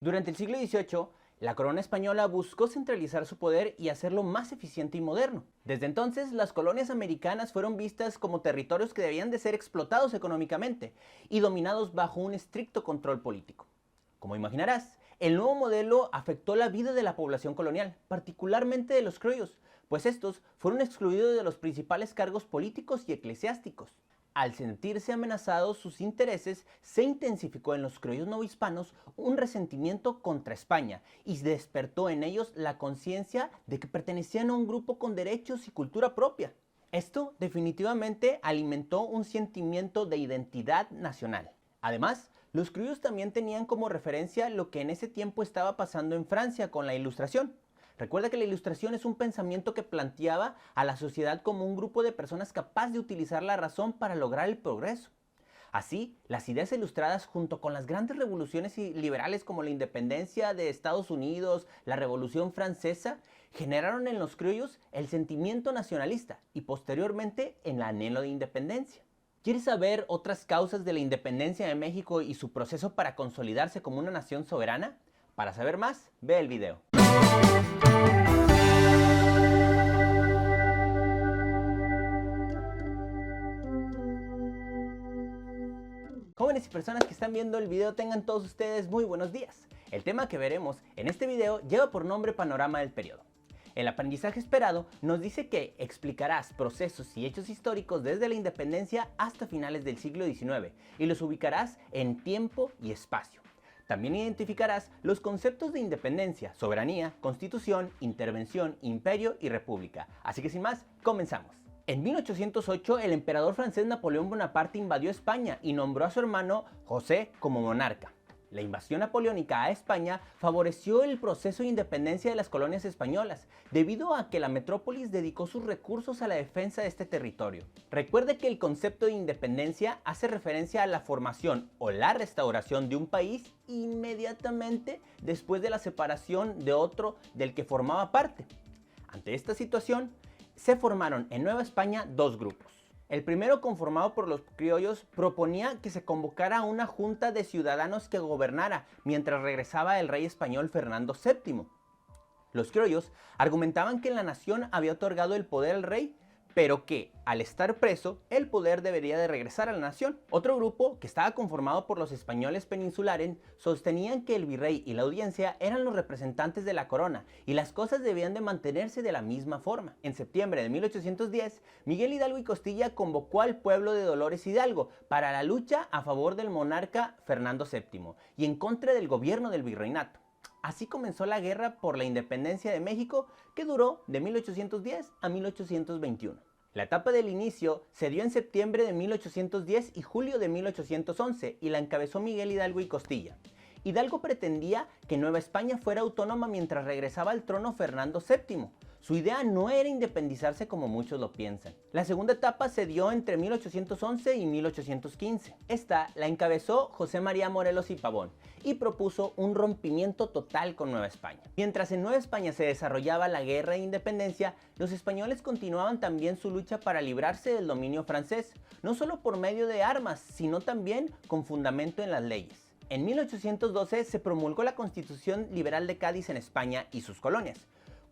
Durante el siglo XVIII, la corona española buscó centralizar su poder y hacerlo más eficiente y moderno. Desde entonces, las colonias americanas fueron vistas como territorios que debían de ser explotados económicamente y dominados bajo un estricto control político. Como imaginarás, el nuevo modelo afectó la vida de la población colonial, particularmente de los criollos, pues estos fueron excluidos de los principales cargos políticos y eclesiásticos. Al sentirse amenazados sus intereses, se intensificó en los criollos novohispanos un resentimiento contra España y despertó en ellos la conciencia de que pertenecían a un grupo con derechos y cultura propia. Esto definitivamente alimentó un sentimiento de identidad nacional. Además, los criollos también tenían como referencia lo que en ese tiempo estaba pasando en Francia con la Ilustración. Recuerda que la Ilustración es un pensamiento que planteaba a la sociedad como un grupo de personas capaz de utilizar la razón para lograr el progreso. Así, las ideas ilustradas junto con las grandes revoluciones liberales como la independencia de Estados Unidos, la Revolución Francesa, generaron en los criollos el sentimiento nacionalista y posteriormente el anhelo de independencia. ¿Quieres saber otras causas de la independencia de México y su proceso para consolidarse como una nación soberana? Para saber más, ve el video. Jóvenes y personas que están viendo el video, tengan todos ustedes muy buenos días. El tema que veremos en este video lleva por nombre Panorama del Periodo. El aprendizaje esperado nos dice que explicarás procesos y hechos históricos desde la independencia hasta finales del siglo XIX y los ubicarás en tiempo y espacio. También identificarás los conceptos de independencia, soberanía, constitución, intervención, imperio y república. Así que sin más, comenzamos. En 1808, el emperador francés Napoleón Bonaparte invadió España y nombró a su hermano José como monarca. La invasión napoleónica a España favoreció el proceso de independencia de las colonias españolas, debido a que la metrópolis dedicó sus recursos a la defensa de este territorio. Recuerde que el concepto de independencia hace referencia a la formación o la restauración de un país inmediatamente después de la separación de otro del que formaba parte. Ante esta situación, se formaron en Nueva España dos grupos. El primero, conformado por los criollos, proponía que se convocara una junta de ciudadanos que gobernara mientras regresaba el rey español Fernando VII. Los criollos argumentaban que la nación había otorgado el poder al rey, pero que, al estar preso, el poder debería de regresar a la nación. Otro grupo, que estaba conformado por los españoles peninsulares, sostenían que el virrey y la audiencia eran los representantes de la corona y las cosas debían de mantenerse de la misma forma. En septiembre de 1810, Miguel Hidalgo y Costilla convocó al pueblo de Dolores Hidalgo para la lucha a favor del monarca Fernando VII y en contra del gobierno del virreinato. Así comenzó la guerra por la independencia de México, que duró de 1810 a 1821. La etapa del inicio se dio en septiembre de 1810 y julio de 1811 y la encabezó Miguel Hidalgo y Costilla. Hidalgo pretendía que Nueva España fuera autónoma mientras regresaba al trono Fernando VII. Su idea no era independizarse como muchos lo piensan. La segunda etapa se dio entre 1811 y 1815. Esta la encabezó José María Morelos y Pavón y propuso un rompimiento total con Nueva España. Mientras en Nueva España se desarrollaba la guerra de independencia, los españoles continuaban también su lucha para librarse del dominio francés, no solo por medio de armas, sino también con fundamento en las leyes. En 1812 se promulgó la Constitución Liberal de Cádiz en España y sus colonias,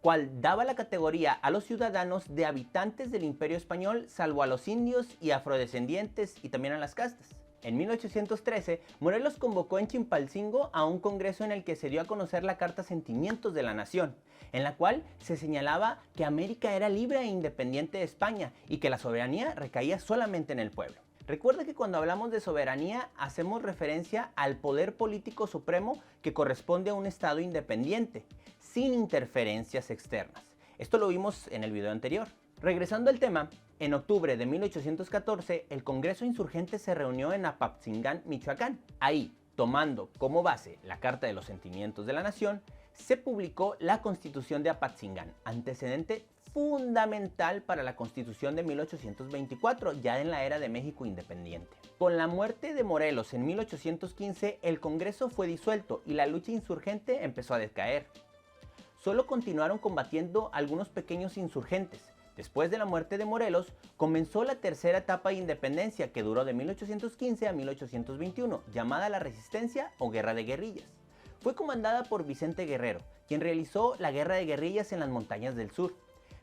cual daba la categoría a los ciudadanos de habitantes del Imperio Español, salvo a los indios y afrodescendientes y también a las castas. En 1813, Morelos convocó en Chilpancingo a un congreso en el que se dio a conocer la Carta Sentimientos de la Nación, en la cual se señalaba que América era libre e independiente de España y que la soberanía recaía solamente en el pueblo. Recuerda que cuando hablamos de soberanía hacemos referencia al poder político supremo que corresponde a un estado independiente, sin interferencias externas. Esto lo vimos en el video anterior. Regresando al tema, en octubre de 1814 el Congreso Insurgente se reunió en Apatzingán, Michoacán. Ahí, tomando como base la Carta de los Sentimientos de la Nación, se publicó la Constitución de Apatzingán, antecedente fundamental para la Constitución de 1824, ya en la era de México independiente. Con la muerte de Morelos en 1815, el Congreso fue disuelto y la lucha insurgente empezó a decaer. Solo continuaron combatiendo algunos pequeños insurgentes. Después de la muerte de Morelos, comenzó la tercera etapa de independencia que duró de 1815 a 1821, llamada la Resistencia o Guerra de Guerrillas. fue comandada por Vicente Guerrero, quien realizó la guerra de guerrillas en las montañas del sur.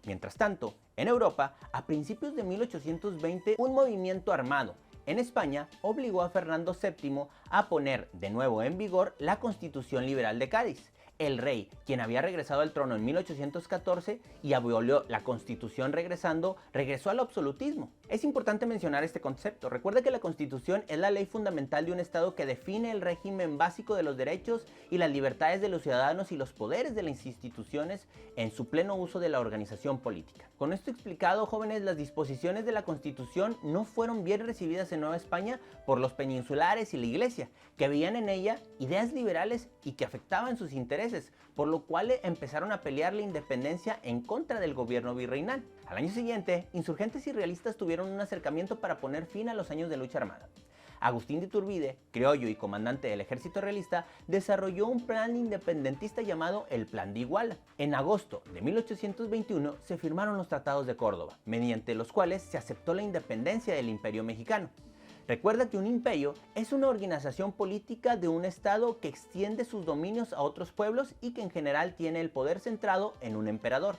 Mientras tanto, en Europa, a principios de 1820, un movimiento armado en España obligó a Fernando VII a poner de nuevo en vigor la Constitución Liberal de Cádiz. El rey, quien había regresado al trono en 1814 y abolió la Constitución regresó al absolutismo. Es importante mencionar este concepto. Recuerda que la Constitución es la ley fundamental de un Estado que define el régimen básico de los derechos y las libertades de los ciudadanos y los poderes de las instituciones en su pleno uso de la organización política. Con esto explicado, jóvenes, las disposiciones de la Constitución no fueron bien recibidas en Nueva España por los peninsulares y la Iglesia, que veían en ella ideas liberales y que afectaban sus intereses, por lo cual empezaron a pelear la independencia en contra del gobierno virreinal. Al año siguiente, insurgentes y realistas tuvieron un acercamiento para poner fin a los años de lucha armada. Agustín de Iturbide, criollo y comandante del ejército realista, desarrolló un plan independentista llamado el Plan de Iguala. En agosto de 1821 se firmaron los Tratados de Córdoba, mediante los cuales se aceptó la independencia del Imperio Mexicano. Recuerda que un imperio es una organización política de un estado que extiende sus dominios a otros pueblos y que en general tiene el poder centrado en un emperador.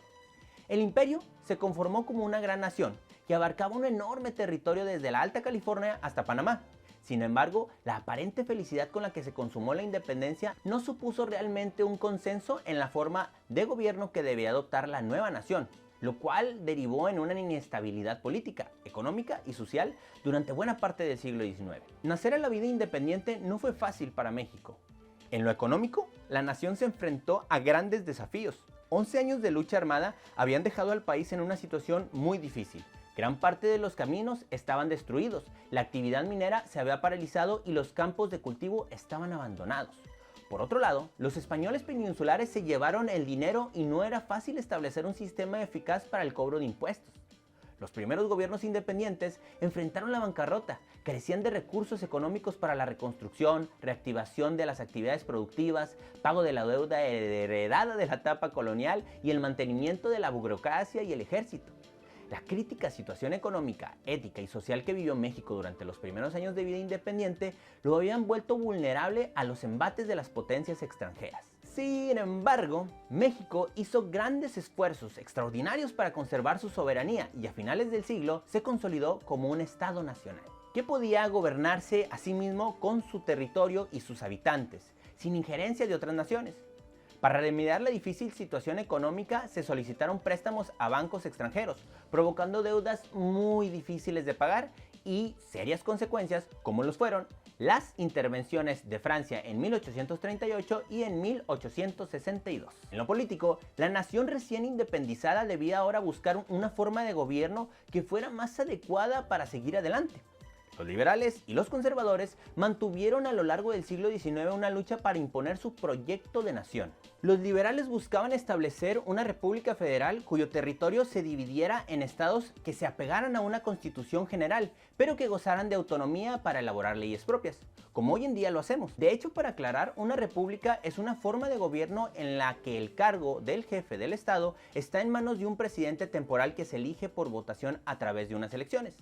El imperio se conformó como una gran nación que abarcaba un enorme territorio desde la Alta California hasta Panamá. Sin embargo, la aparente felicidad con la que se consumó la independencia no supuso realmente un consenso en la forma de gobierno que debía adoptar la nueva nación, lo cual derivó en una inestabilidad política, económica y social durante buena parte del siglo XIX. Nacer a la vida independiente no fue fácil para México. En lo económico, la nación se enfrentó a grandes desafíos. 11 años de lucha armada habían dejado al país en una situación muy difícil. Gran parte de los caminos estaban destruidos, la actividad minera se había paralizado y los campos de cultivo estaban abandonados. Por otro lado, los españoles peninsulares se llevaron el dinero y no era fácil establecer un sistema eficaz para el cobro de impuestos. Los primeros gobiernos independientes enfrentaron la bancarrota, carecían de recursos económicos para la reconstrucción, reactivación de las actividades productivas, pago de la deuda heredada de la etapa colonial y el mantenimiento de la burocracia y el ejército. La crítica situación económica, ética y social que vivió México durante los primeros años de vida independiente lo habían vuelto vulnerable a los embates de las potencias extranjeras. Sin embargo, México hizo grandes esfuerzos extraordinarios para conservar su soberanía y a finales del siglo se consolidó como un Estado nacional, que podía gobernarse a sí mismo con su territorio y sus habitantes, sin injerencia de otras naciones. Para remediar la difícil situación económica se solicitaron préstamos a bancos extranjeros, provocando deudas muy difíciles de pagar y serias consecuencias, como los fueron las intervenciones de Francia en 1838 y en 1862. En lo político, la nación recién independizada debía ahora buscar una forma de gobierno que fuera más adecuada para seguir adelante. Los liberales y los conservadores mantuvieron a lo largo del siglo XIX una lucha para imponer su proyecto de nación. Los liberales buscaban establecer una república federal cuyo territorio se dividiera en estados que se apegaran a una constitución general, pero que gozaran de autonomía para elaborar leyes propias, como hoy en día lo hacemos. De hecho, para aclarar, una república es una forma de gobierno en la que el cargo del jefe del estado está en manos de un presidente temporal que se elige por votación a través de unas elecciones.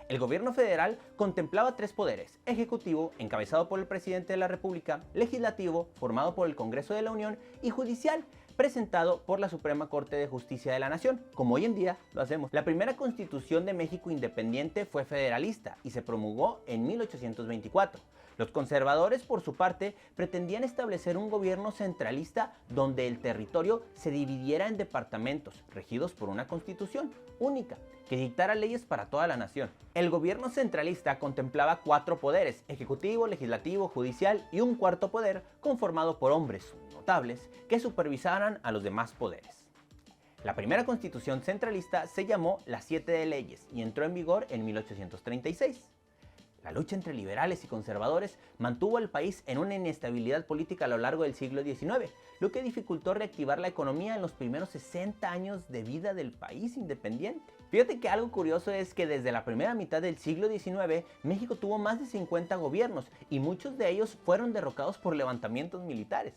El gobierno federal contemplaba tres poderes: ejecutivo, encabezado por el presidente de la República; legislativo, formado por el Congreso de la Unión; y judicial, presentado por la Suprema Corte de Justicia de la Nación, como hoy en día lo hacemos. La primera Constitución de México independiente fue federalista y se promulgó en 1824. Los conservadores, por su parte, pretendían establecer un gobierno centralista donde el territorio se dividiera en departamentos, regidos por una constitución única, que dictara leyes para toda la nación. El gobierno centralista contemplaba cuatro poderes: ejecutivo, legislativo, judicial y un cuarto poder conformado por hombres notables que supervisaran a los demás poderes. La primera constitución centralista se llamó las Siete de Leyes y entró en vigor en 1836. La lucha entre liberales y conservadores mantuvo al país en una inestabilidad política a lo largo del siglo XIX, lo que dificultó reactivar la economía en los primeros 60 años de vida del país independiente. Fíjate que algo curioso es que desde la primera mitad del siglo XIX, México tuvo más de 50 gobiernos y muchos de ellos fueron derrocados por levantamientos militares.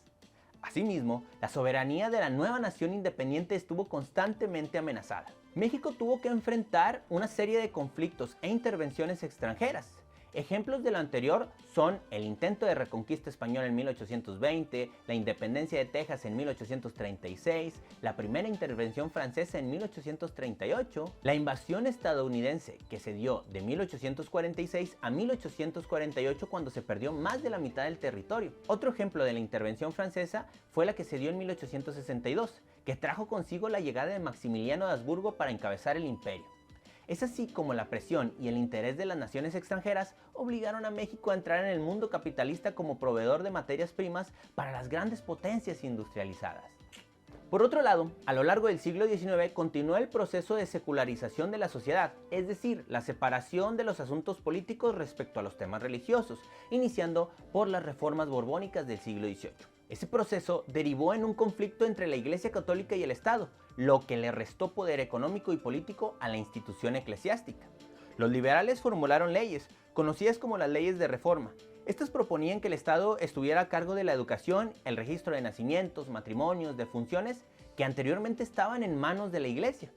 Asimismo, la soberanía de la nueva nación independiente estuvo constantemente amenazada. México tuvo que enfrentar una serie de conflictos e intervenciones extranjeras. Ejemplos de lo anterior son el intento de reconquista española en 1820, la independencia de Texas en 1836, la primera intervención francesa en 1838, la invasión estadounidense que se dio de 1846 a 1848 cuando se perdió más de la mitad del territorio. Otro ejemplo de la intervención francesa fue la que se dio en 1862, que trajo consigo la llegada de Maximiliano de Habsburgo para encabezar el imperio. Es así como la presión y el interés de las naciones extranjeras obligaron a México a entrar en el mundo capitalista como proveedor de materias primas para las grandes potencias industrializadas. Por otro lado, a lo largo del siglo XIX continuó el proceso de secularización de la sociedad, es decir, la separación de los asuntos políticos respecto a los temas religiosos, iniciando por las reformas borbónicas del siglo XVIII. Ese proceso derivó en un conflicto entre la Iglesia Católica y el Estado, lo que le restó poder económico y político a la institución eclesiástica. Los liberales formularon leyes, conocidas como las leyes de reforma. Estas proponían que el Estado estuviera a cargo de la educación, el registro de nacimientos, matrimonios, defunciones, que anteriormente estaban en manos de la Iglesia.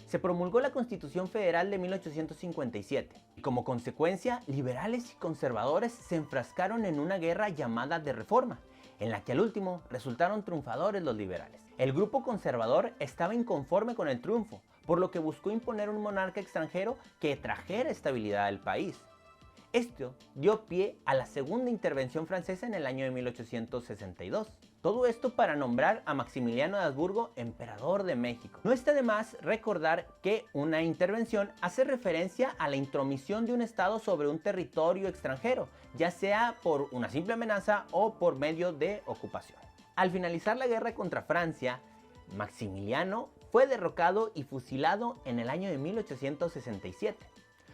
Se promulgó la Constitución Federal de 1857 y como consecuencia, liberales y conservadores se enfrascaron en una guerra llamada de reforma, en la que al último resultaron triunfadores los liberales. El grupo conservador estaba inconforme con el triunfo, por lo que buscó imponer un monarca extranjero que trajera estabilidad al país. Esto dio pie a la segunda intervención francesa en el año de 1862. Todo esto para nombrar a Maximiliano de Habsburgo emperador de México. No está de más recordar que una intervención hace referencia a la intromisión de un estado sobre un territorio extranjero, ya sea por una simple amenaza o por medio de ocupación. Al finalizar la guerra contra Francia, Maximiliano fue derrocado y fusilado en el año de 1867.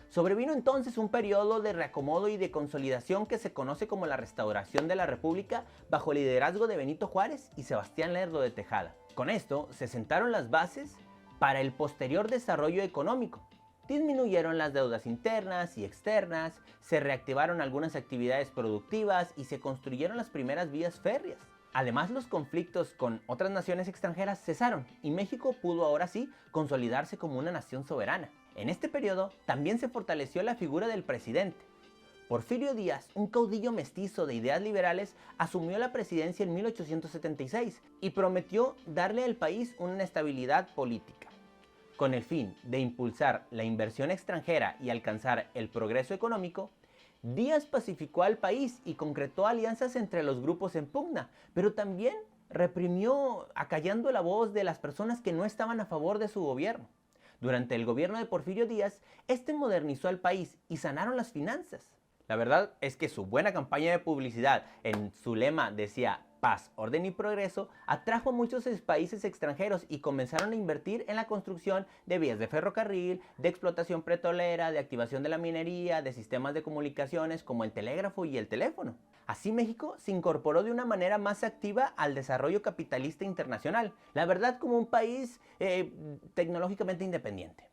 Sobrevino entonces un periodo de reacomodo y de consolidación que se conoce como la restauración de la República bajo el liderazgo de Benito Juárez y Sebastián Lerdo de Tejada. Con esto se sentaron las bases para el posterior desarrollo económico. Disminuyeron las deudas internas y externas, se reactivaron algunas actividades productivas y se construyeron las primeras vías férreas. Además, los conflictos con otras naciones extranjeras cesaron y México pudo ahora sí consolidarse como una nación soberana. En este periodo también se fortaleció la figura del presidente. Porfirio Díaz, un caudillo mestizo de ideas liberales, asumió la presidencia en 1876 y prometió darle al país una estabilidad política. Con el fin de impulsar la inversión extranjera y alcanzar el progreso económico, Díaz pacificó al país y concretó alianzas entre los grupos en pugna, pero también reprimió acallando la voz de las personas que no estaban a favor de su gobierno. Durante el gobierno de Porfirio Díaz, este modernizó al país y sanaron las finanzas. La verdad es que su buena campaña de publicidad, en su lema decía paz, orden y progreso, atrajo a muchos países extranjeros y comenzaron a invertir en la construcción de vías de ferrocarril, de explotación petrolera, de activación de la minería, de sistemas de comunicaciones como el telégrafo y el teléfono. Así México se incorporó de una manera más activa al desarrollo capitalista internacional, la verdad como un país tecnológicamente independiente.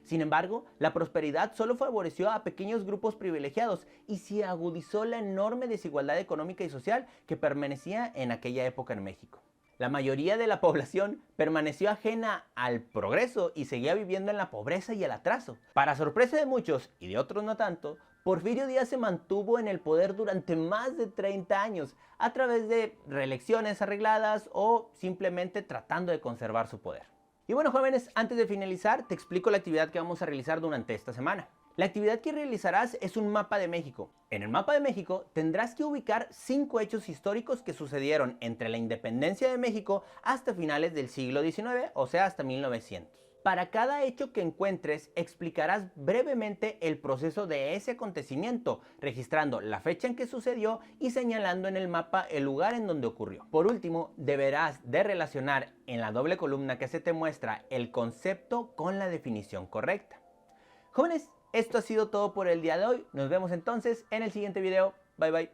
Sin embargo, la prosperidad solo favoreció a pequeños grupos privilegiados y se agudizó la enorme desigualdad económica y social que permanecía en aquella época en México. La mayoría de la población permaneció ajena al progreso y seguía viviendo en la pobreza y el atraso. Para sorpresa de muchos y de otros no tanto, Porfirio Díaz se mantuvo en el poder durante más de 30 años a través de reelecciones arregladas o simplemente tratando de conservar su poder. Y bueno, jóvenes, antes de finalizar, te explico la actividad que vamos a realizar durante esta semana. La actividad que realizarás es un mapa de México. En el mapa de México tendrás que ubicar 5 hechos históricos que sucedieron entre la independencia de México hasta finales del siglo XIX, o sea, hasta 1900. Para cada hecho que encuentres, explicarás brevemente el proceso de ese acontecimiento, registrando la fecha en que sucedió y señalando en el mapa el lugar en donde ocurrió. Por último, deberás de relacionar en la doble columna que se te muestra el concepto con la definición correcta. Jóvenes, esto ha sido todo por el día de hoy. Nos vemos entonces en el siguiente video. Bye bye.